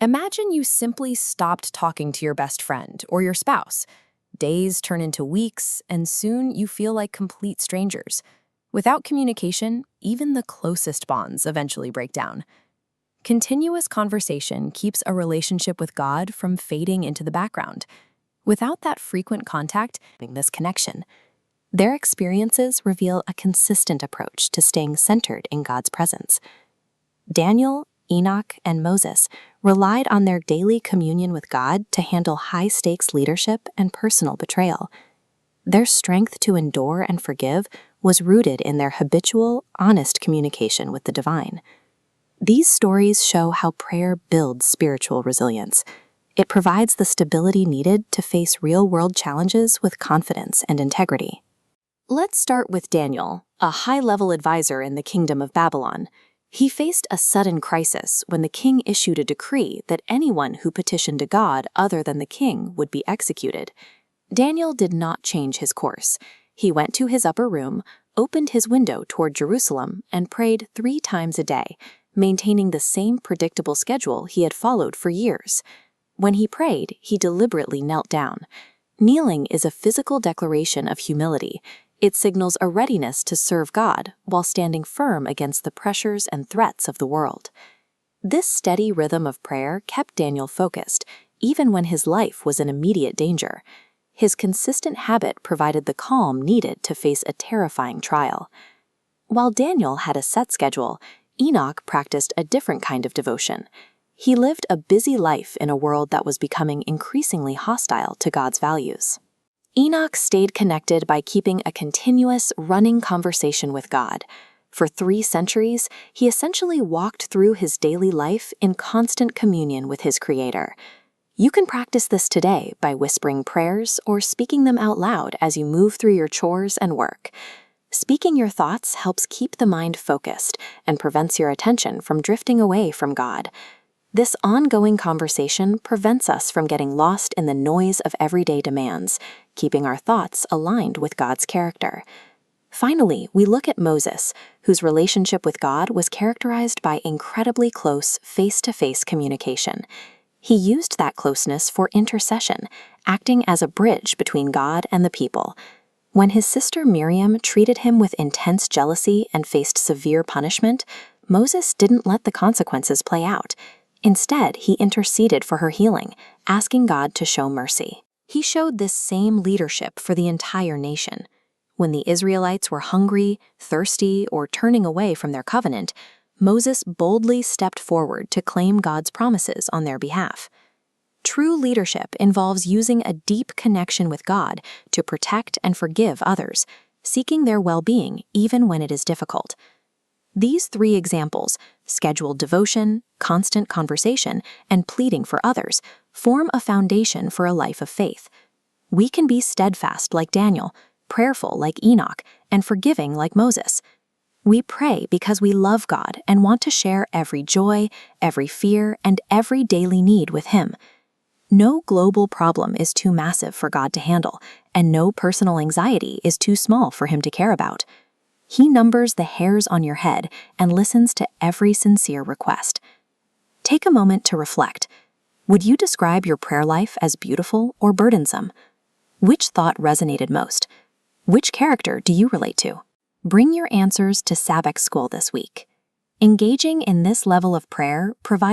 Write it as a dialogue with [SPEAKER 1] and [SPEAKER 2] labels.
[SPEAKER 1] Imagine you simply stopped talking to your best friend or your spouse. Days turn into weeks, and soon you feel like complete strangers. Without communication, even the closest bonds eventually break down. Continuous conversation keeps a relationship with God from fading into the background. Without that frequent contact, this connection, their experiences reveal a consistent approach to staying centered in God's presence. Daniel, Enoch, and Moses relied on their daily communion with God to handle high-stakes leadership and personal betrayal. Their strength to endure and forgive was rooted in their habitual, honest communication with the divine. These stories show how prayer builds spiritual resilience. It provides the stability needed to face real-world challenges with confidence and integrity. Let's start with Daniel, a high-level advisor in the Kingdom of Babylon. He faced a sudden crisis when the king issued a decree that anyone who petitioned a god other than the king would be executed. Daniel did not change his course. He went to his upper room, opened his window toward Jerusalem, and prayed 3 times a day, maintaining the same predictable schedule he had followed for years. When he prayed, he deliberately knelt down. Kneeling is a physical declaration of humility. It signals a readiness to serve God while standing firm against the pressures and threats of the world. This steady rhythm of prayer kept Daniel focused, even when his life was in immediate danger. His consistent habit provided the calm needed to face a terrifying trial. While Daniel had a set schedule, Enoch practiced a different kind of devotion. He lived a busy life in a world that was becoming increasingly hostile to God's values. Enoch stayed connected by keeping a continuous, running conversation with God. For 3 centuries, he essentially walked through his daily life in constant communion with his Creator. You can practice this today by whispering prayers or speaking them out loud as you move through your chores and work. Speaking your thoughts helps keep the mind focused and prevents your attention from drifting away from God. This ongoing conversation prevents us from getting lost in the noise of everyday demands, keeping our thoughts aligned with God's character. Finally, we look at Moses, whose relationship with God was characterized by incredibly close face-to-face communication. He used that closeness for intercession, acting as a bridge between God and the people. When his sister Miriam treated him with intense jealousy and faced severe punishment, Moses didn't let the consequences play out. Instead, he interceded for her healing, asking God to show mercy. He showed this same leadership for the entire nation. When the Israelites were hungry, thirsty, or turning away from their covenant, Moses boldly stepped forward to claim God's promises on their behalf. True leadership involves using a deep connection with God to protect and forgive others, seeking their well-being even when it is difficult. These 3 examples, scheduled devotion, constant conversation, and pleading for others, form a foundation for a life of faith. We can be steadfast like Daniel, prayerful like Enoch, and forgiving like Moses. We pray because we love God and want to share every joy, every fear, and every daily need with Him. No global problem is too massive for God to handle, and no personal anxiety is too small for Him to care about. He numbers the hairs on your head and listens to every sincere request. Take a moment to reflect. Would you describe your prayer life as beautiful or burdensome? Which thought resonated most? Which character do you relate to? Bring your answers to Sabbath School this week. Engaging in this level of prayer provides